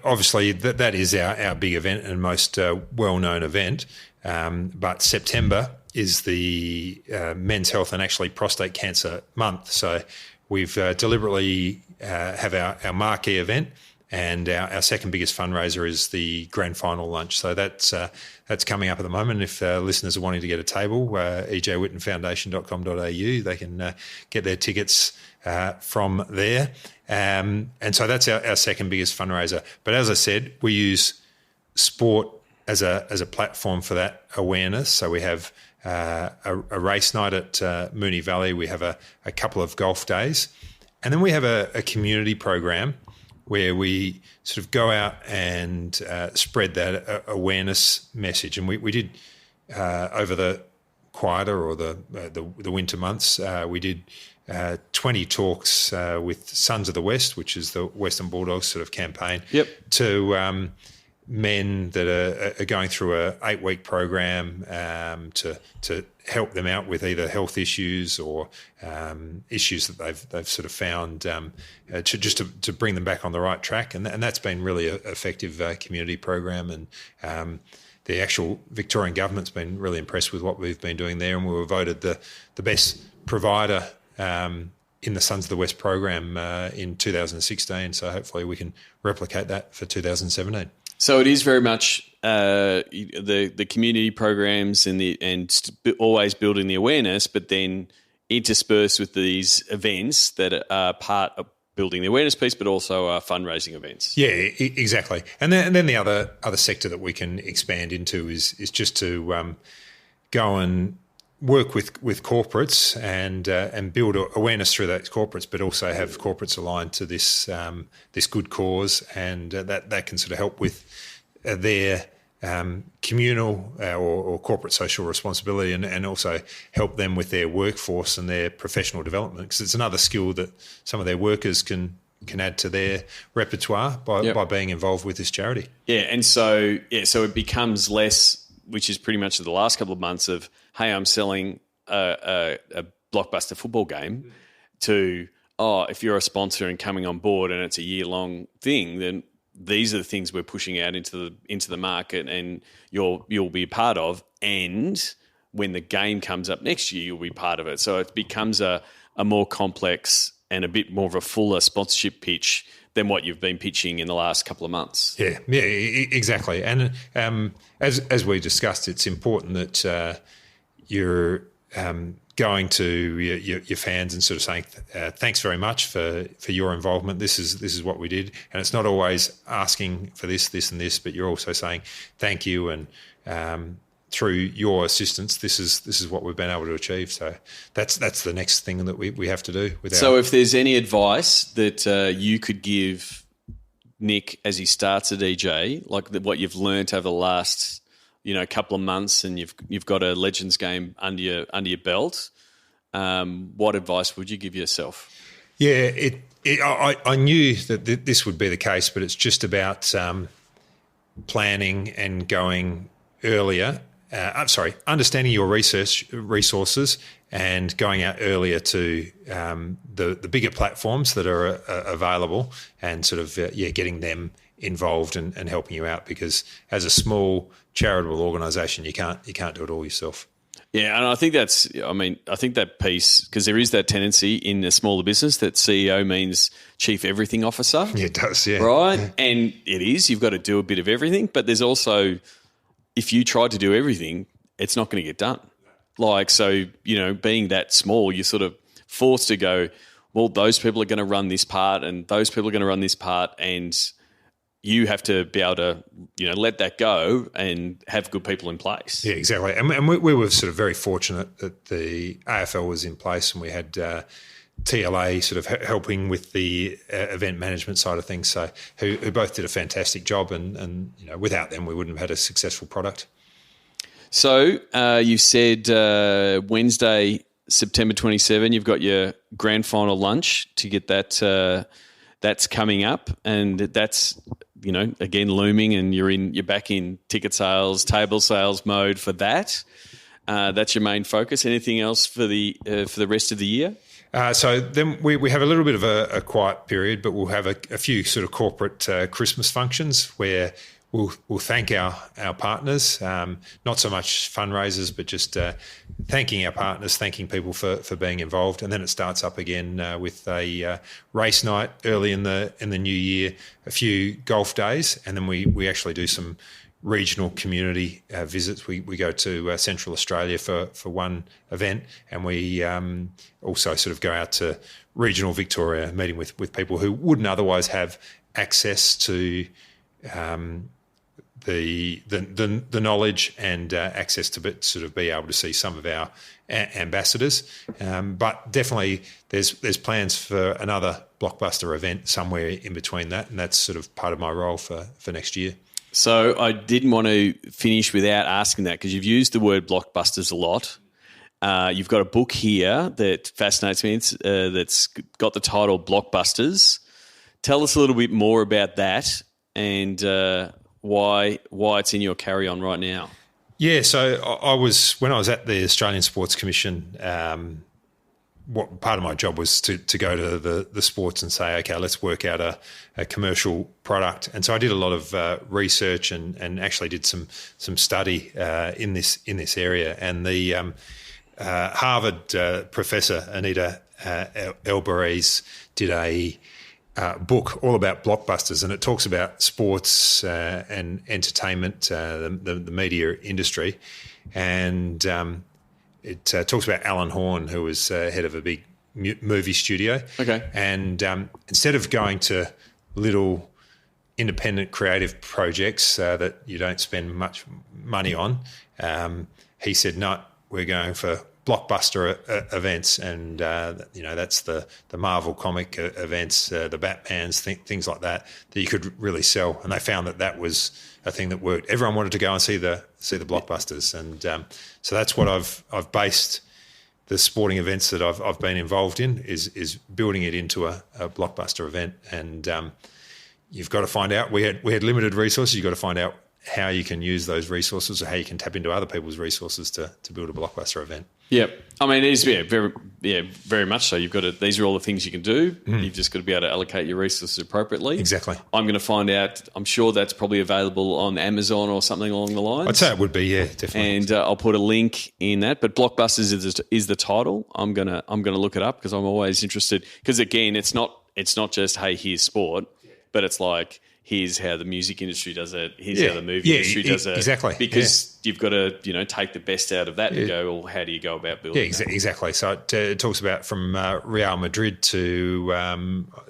obviously that is our big event and most well-known event. But September is the Men's Health and actually Prostate Cancer Month. So we've deliberately have our marquee event, And our second biggest fundraiser is the grand final lunch. So that's coming up at the moment. If listeners are wanting to get a table, ejwhittenfoundation.com.au, they can get their tickets from there. And so that's our second biggest fundraiser. But as I said, we use sport as a platform for that awareness. So we have a race night at Moonee Valley. We have a couple of golf days. And then we have a community program where we sort of go out and spread that awareness message. And we did over the quieter or the winter months, we did 20 talks with Sons of the West, which is the Western Bulldogs sort of campaign, to men that are going through a 8-week program to help them out with either health issues or issues that they've sort of found to bring them back on the right track, and that's been really an effective community program. And the actual Victorian government's been really impressed with what we've been doing there, and we were voted the best provider in the Sons of the West program in 2016. So hopefully we can replicate that for 2017. So it is very much the community programs and always building the awareness, but then interspersed with these events that are part of building the awareness piece, but also fundraising events. Yeah, exactly. And then the other sector that we can expand into is just to go and work with corporates and build awareness through those corporates, but also have corporates aligned to this good cause, and that can sort of help with their communal or corporate social responsibility, and also help them with their workforce and their professional development, because it's another skill that some of their workers can add to their repertoire by being involved with this charity. Yeah, and so it becomes less, which is pretty much the last couple of months of, hey, I'm selling a blockbuster football game, to, if you're a sponsor and coming on board and it's a year-long thing, then these are the things we're pushing out into the market, and you'll be a part of. And when the game comes up next year, you'll be part of it. So it becomes a more complex and a bit more of a fuller sponsorship pitch than what you've been pitching in the last couple of months. Yeah, exactly. And as we discussed, it's important that you're going to your fans and sort of saying thanks very much for your involvement. This is what we did, and it's not always asking for this and this, but you're also saying thank you, and through your assistance, this is what we've been able to achieve. So that's the next thing that we have to do. So if there's any advice that you could give Nick as he starts at EJ, like what you've learnt over the last couple of months, and you've got a Legends game under your belt, what advice would you give yourself? Yeah, I knew that this would be the case, but it's just about planning and going earlier. Understanding your resources and going out earlier to the bigger platforms that are available, and sort of getting them involved and helping you out, because as a small charitable organisation, you can't do it all yourself. Yeah, and I think that piece, because there is that tendency in a smaller business that CEO means Chief Everything Officer. Yeah, it does, yeah. Right? Yeah. And it is. You've got to do a bit of everything, but there's also, if you try to do everything, it's not going to get done. Being that small, you're sort of forced to go, well, those people are going to run this part and those people are going to run this part, and you have to be able to, let that go and have good people in place. Yeah, exactly. And we were sort of very fortunate that the AFL was in place, and we had TLA sort of helping with the event management side of things, so who both did a fantastic job, and without them we wouldn't have had a successful product. So you said Wednesday, September 27, you've got your grand final lunch to get that. That's coming up, and that's again looming, and you're back in ticket sales, table sales mode for that. That's your main focus. Anything else for the rest of the year? So then we have a little bit of a quiet period, but we'll have a few sort of corporate Christmas functions where we'll thank our partners, not so much fundraisers, but just thanking our partners, thanking people for being involved. And then it starts up again with a race night early in the new year, a few golf days, and then we actually do some regional community visits. We go to Central Australia for one event, and we also sort of go out to regional Victoria, meeting with people who wouldn't otherwise have access to the knowledge and access to sort of be able to see some of our ambassadors. But definitely there's plans for another blockbuster event somewhere in between that, and that's sort of part of my role for next year. So I didn't want to finish without asking that, because you've used the word blockbusters a lot. You've got a book here that fascinates me. It's, that's got the title Blockbusters. Tell us a little bit more about that and why it's in your carry-on right now. Yeah, so when I was at the Australian Sports Commission, what part of my job was to go to the sports and say, okay, let's work out a commercial product. And so I did a lot of research and actually did some study in this area. And the Harvard professor Anita Elbarise did a book all about blockbusters, and it talks about sports and entertainment, the media industry, and it talks about Alan Horn, who was head of a big movie studio. Okay. And instead of going to little independent creative projects that you don't spend much money on, he said, no, we're going for blockbuster events, and that's the Marvel comic events, the Batmans, things like that you could really sell. And they found that was a thing that worked. Everyone wanted to go and see the blockbusters, and so that's what I've based the sporting events that I've been involved in is building it into a blockbuster event. And you've got to find out. We had limited resources. You've got to find out how you can use those resources, or how you can tap into other people's resources to build a blockbuster event. Yep. I mean, it is very much so. You've got to, these are all the things you can do. You've just got to be able to allocate your resources appropriately. Exactly. I'm going to find out. I'm sure that's probably available on Amazon or something along the lines. I'd say it would be, yeah, definitely. And I'll put a link in that. But Blockbusters is the title. I'm gonna look it up, because I'm always interested. Because again, it's not just, hey, here's sport, but it's like, here's how the music industry does it. Here's how the movie industry does it. Exactly. Because you've got to, take the best out of that and go, well, how do you go about building that? Exactly. So it talks about from Real Madrid to,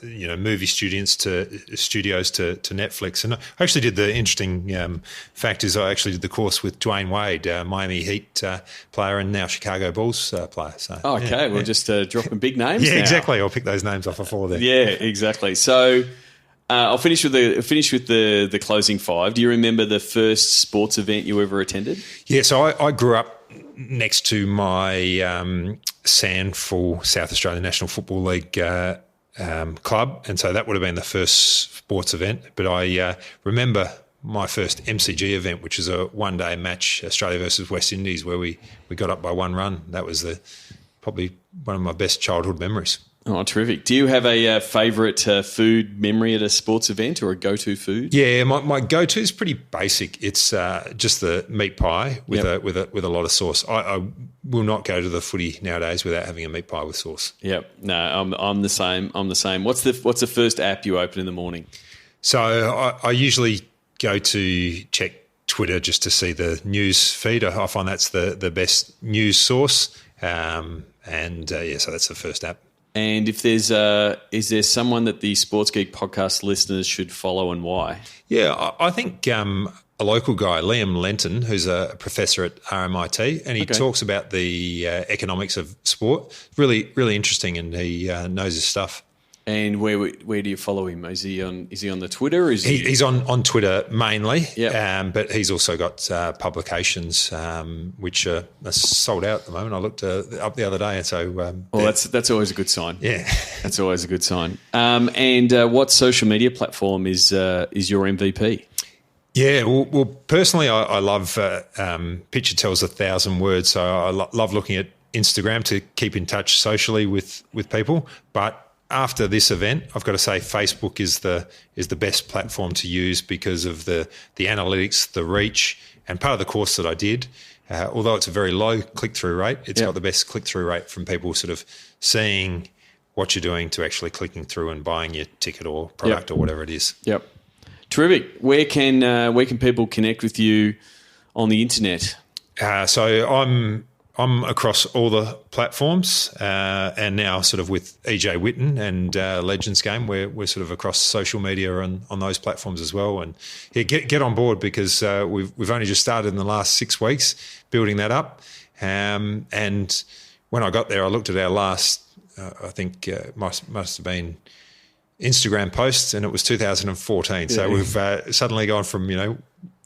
movie studios to Netflix. And I actually did the interesting fact is I actually did the course with Dwayne Wade, Miami Heat player and now Chicago Bulls player. So, we're just dropping big names now. Exactly. I'll pick those names off before there. Yeah, exactly. So I'll finish with the closing five. Do you remember the first sports event you ever attended? Yeah, so I grew up next to my Sandful South Australian National Football League club, and so that would have been the first sports event. But I remember my first MCG event, which is a one-day match, Australia versus West Indies, where we got up by one run. That was probably one of my best childhood memories. Oh, terrific. Do you have a favourite food memory at a sports event, or a go-to food? Yeah, my go-to is pretty basic. It's just the meat pie with a lot of sauce. I will not go to the footy nowadays without having a meat pie with sauce. Yep. No, I'm the same. What's the first app you open in the morning? So I usually go to check Twitter just to see the news feed. I find that's the best news source. So that's the first app. And if is there someone that the Sports Geek podcast listeners should follow, and why? Yeah, I think a local guy, Liam Lenton, who's a professor at RMIT, and he talks about the economics of sport. Really, really interesting, and he knows his stuff. And where do you follow him? Is he on the Twitter? Or he's on Twitter mainly, but he's also got publications which are sold out at the moment. I looked up the other day, and so that's always a good sign. Yeah, that's always a good sign. And what social media platform is your MVP? Yeah, well, personally, I love Picture Tells 1,000 Words, so I love looking at Instagram to keep in touch socially with people, but after this event, I've got to say Facebook is the best platform to use because of the analytics, the reach, and part of the course that I did. Although it's a very low click-through rate, it's got the best click-through rate from people sort of seeing what you're doing to actually clicking through and buying your ticket or product or whatever it is. Yep. Terrific. Where can people connect with you on the internet? So I'm across all the platforms, and now sort of with EJ Whitten and Legends Game, we're sort of across social media and on those platforms as well. And get on board because we've only just started in the last 6 weeks building that up. And when I got there, I looked at our last, I think must have been Instagram posts, and it was 2014. So we've suddenly gone from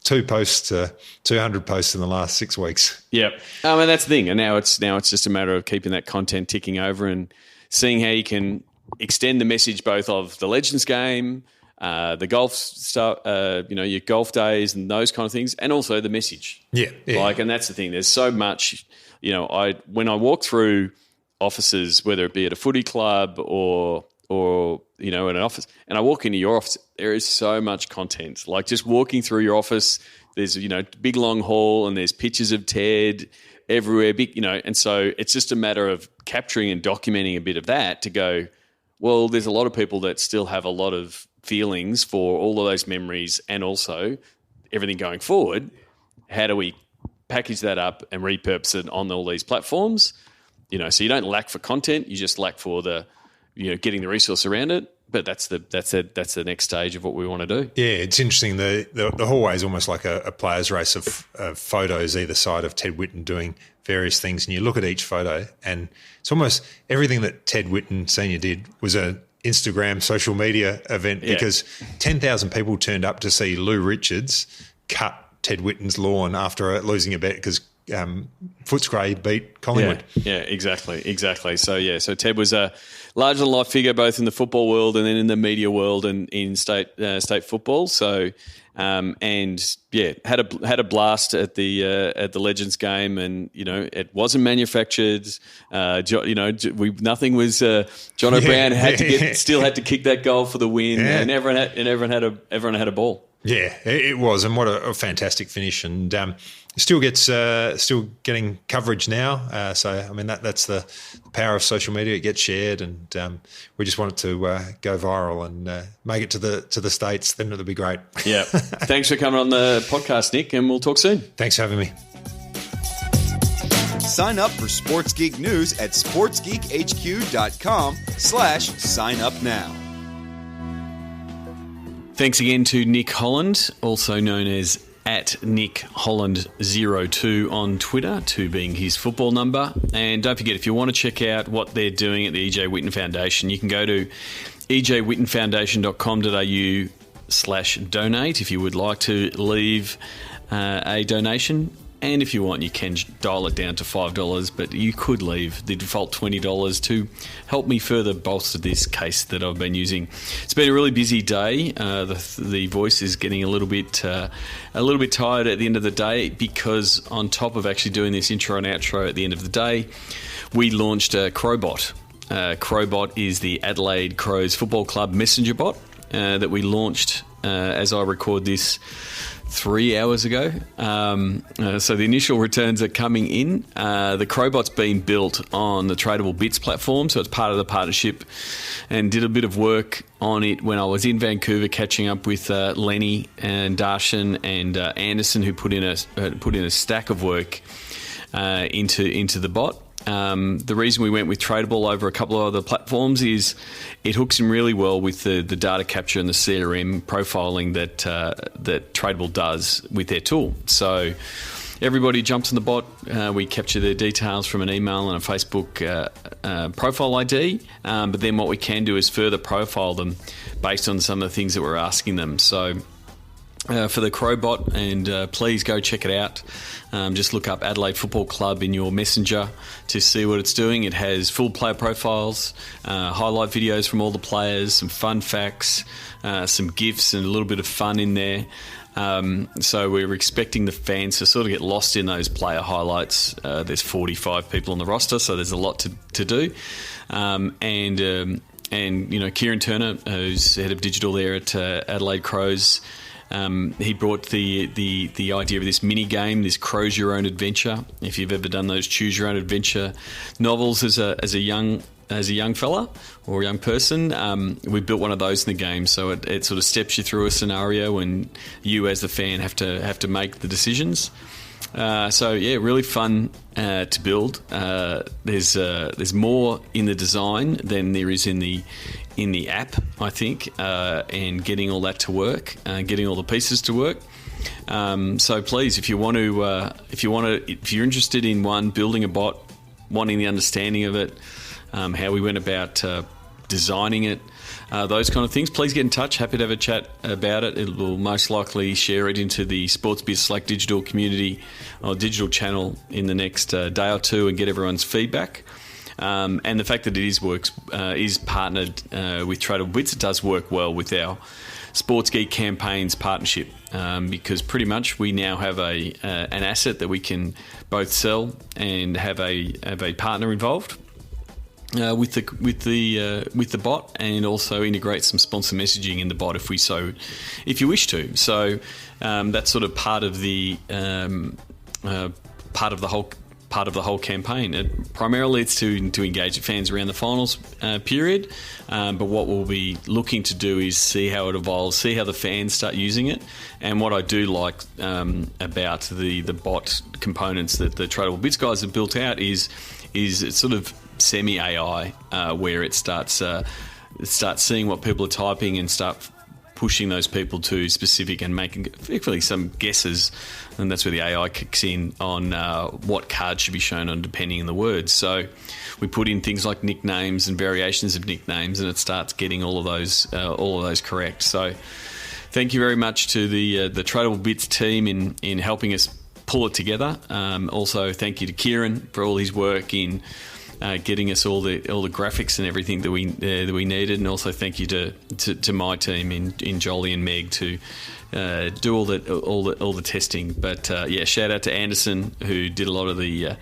2 posts to 200 posts in the last 6 weeks. Yep. And that's the thing. And now it's just a matter of keeping that content ticking over and seeing how you can extend the message both of the Legends Game, the golf stuff, your golf days and those kind of things, and also the message. Yeah. And that's the thing. There's so much. When I walk through offices, whether it be at a footy club or in an office, and I walk into your office, there is so much content. Like just walking through your office, there's big long hall, and there's pictures of Ted everywhere. And so it's just a matter of capturing and documenting a bit of that to go, well, there's a lot of people that still have a lot of feelings for all of those memories, and also everything going forward. How do we package that up and repurpose it on all these platforms? So you don't lack for content, you just lack for the getting the resource around it. But that's the next stage of what we want to do. Yeah, it's interesting. The hallway is almost like a player's race of photos either side of Ted Whitten doing various things, and you look at each photo, and it's almost everything that Ted Whitten Senior did was an Instagram social media event because 10,000 people turned up to see Lou Richards cut Ted Whitten's lawn after losing a bet because Footscray beat Collingwood. Yeah, exactly. So Ted was a larger than life figure both in the football world and then in the media world and in state football. So had a blast at the Legends Game, and it wasn't manufactured. Nothing was. John O'Brien still had to kick that goal for the win, and everyone had a ball. Yeah, it was, and what a fantastic finish, and still getting coverage now. So I mean that's the power of social media. It gets shared, and we just want it to go viral and make it to the States. Then it'll be great. Yeah, thanks for coming on the podcast, Nick, and we'll talk soon. Thanks for having me. Sign up for Sports Geek News at sportsgeekhq.com/sign up now. Thanks again to Nick Holland, also known as @NickHolland02 on Twitter, 2 being his football number. And don't forget, if you want to check out what they're doing at the EJ Whitten Foundation, you can go to ejwhittenfoundation.com.au/donate if you would like to leave a donation. And if you want, you can dial it down to $5, but you could leave the default $20 to help me further bolster this case that I've been using. It's been a really busy day. The voice is getting a little bit tired at the end of the day because on top of actually doing this intro and outro at the end of the day, we launched Crowbot. Crowbot is the Adelaide Crows Football Club messenger bot that we launched as I record this 3 hours ago. So the initial returns are coming in. The Crowbot's been built on the Tradable Bits platform, so it's part of the partnership, and did a bit of work on it when I was in Vancouver catching up with Lenny and Darshan and Anderson, who put in a stack of work into the bot. The reason we went with Tradable over a couple of other platforms is it hooks in really well with the data capture and the CRM profiling that Tradable does with their tool. So everybody jumps in the bot. We capture their details from an email and a Facebook profile ID. But then what we can do is further profile them based on some of the things that we're asking them. So for the Crowbot, and please go check it out. Just look up Adelaide Football Club in your messenger to see what it's doing. It has full player profiles, highlight videos from all the players, some fun facts, some GIFs and a little bit of fun in there. So we're expecting the fans to sort of get lost in those player highlights. There's 45 people on the roster, so there's a lot to do. And Kieran Turner, who's head of digital there at Adelaide Crows, he brought the idea of this mini game, this Crows Your Own Adventure. If you've ever done those Choose Your Own Adventure novels as a young fella or a young person, we built one of those in the game. So it sort of steps you through a scenario, and you as the fan have to make the decisions. Really fun to build. There's more in the design than there is in the app, I think, and getting all that to work, getting all the pieces to work. So please, if you're interested in building a bot, wanting the understanding of it, how we went about designing it, those kind of things, please get in touch. Happy to have a chat about it. It will most likely share it into the SportsBiz Slack digital community or digital channel in the next day or two and get everyone's feedback. And the fact that it is partnered with Tradable Bits, it does work well with our Sports Geek Campaigns partnership, because pretty much we now have an asset that we can both sell and have a partner involved. With the bot, and also integrate some sponsor messaging in the bot if you wish to. So that's sort of part of the whole campaign. Primarily, it's to engage the fans around the finals period. But what we'll be looking to do is see how it evolves, see how the fans start using it. And what I do like about the bot components that the Tradable Bits guys have built out is it's sort of semi-AI, where it starts seeing what people are typing and start pushing those people to specific and making effectively some guesses, and that's where the AI kicks in on what cards should be shown on depending on the words. So we put in things like nicknames and variations of nicknames, and it starts getting all of those correct. So thank you very much to the Tradable Bits team in helping us pull it together. Also, thank you to Kieran for all his work in getting us all the graphics and everything that we needed, and also thank you to my team in Jolly and Meg to do all the testing. But shout out to Anderson, who did a lot of the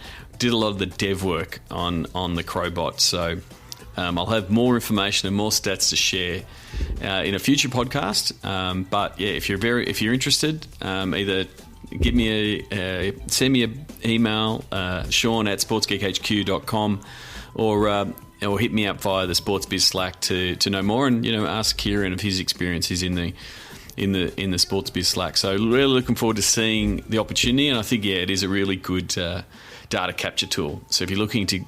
dev work on the Crowbot. So I'll have more information and more stats to share in a future podcast. But yeah, if you're interested, either send me an email, Sean@sportsgeekhq.com, or hit me up via the SportsBiz Slack to know more, and ask Kieran of his experiences in the SportsBiz Slack. So really looking forward to seeing the opportunity, and I think it is a really good data capture tool. So if you're looking to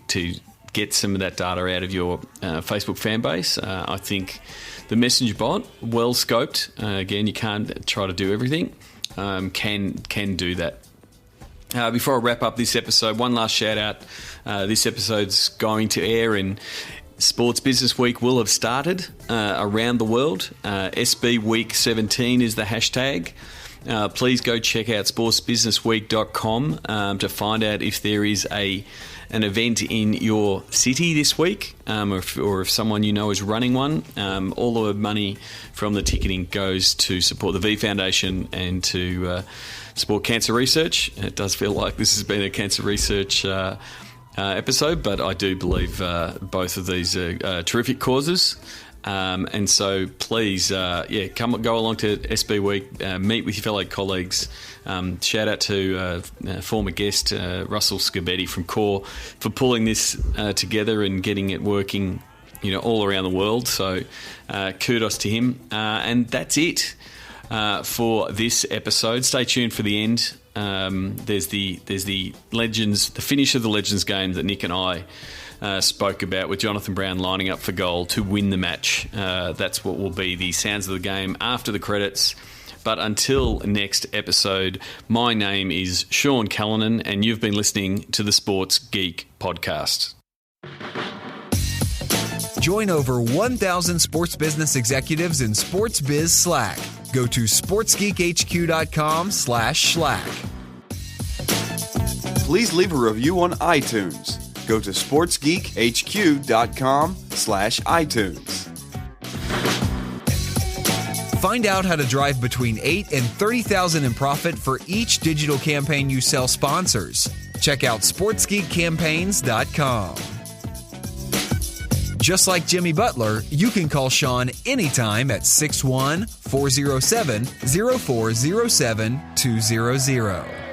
get some of that data out of your Facebook fan base, I think the Messenger bot, well scoped. Again, you can't try to do everything. Can do that. Before I wrap up this episode, one last shout out. This episode's going to air, and Sports Business Week will have started around the world. SB Week 17 is the hashtag. Please go check out sportsbusinessweek.com to find out if there is an event in your city this week, or if someone you know is running one. All the money from the ticketing goes to support the V Foundation and to support cancer research. It does feel like this has been a cancer research episode, but I do believe both of these are terrific causes. And so please, go along to SB Week, meet with your fellow colleagues. Shout out to former guest Russell Scabetti from Core for pulling this together and getting it working, all around the world. So kudos to him. And that's it for this episode. Stay tuned for the end. There's the Legends, the finish of the Legends game that Nick and I spoke about, with Jonathan Brown lining up for goal to win the match. That's what will be the sounds of the game after the credits. But until next episode, my name is Sean Callanan, and you've been listening to the Sports Geek Podcast. Join over 1,000 sports business executives in Sports Biz Slack. Go to sportsgeekhq.com/Slack. Please leave a review on iTunes. Go to sportsgeekhq.com/iTunes. Find out how to drive between $8,000 and $30,000 in profit for each digital campaign you sell sponsors. Check out sportsgeekcampaigns.com. Just like Jimmy Butler, you can call Sean anytime at 614-407-0407-200.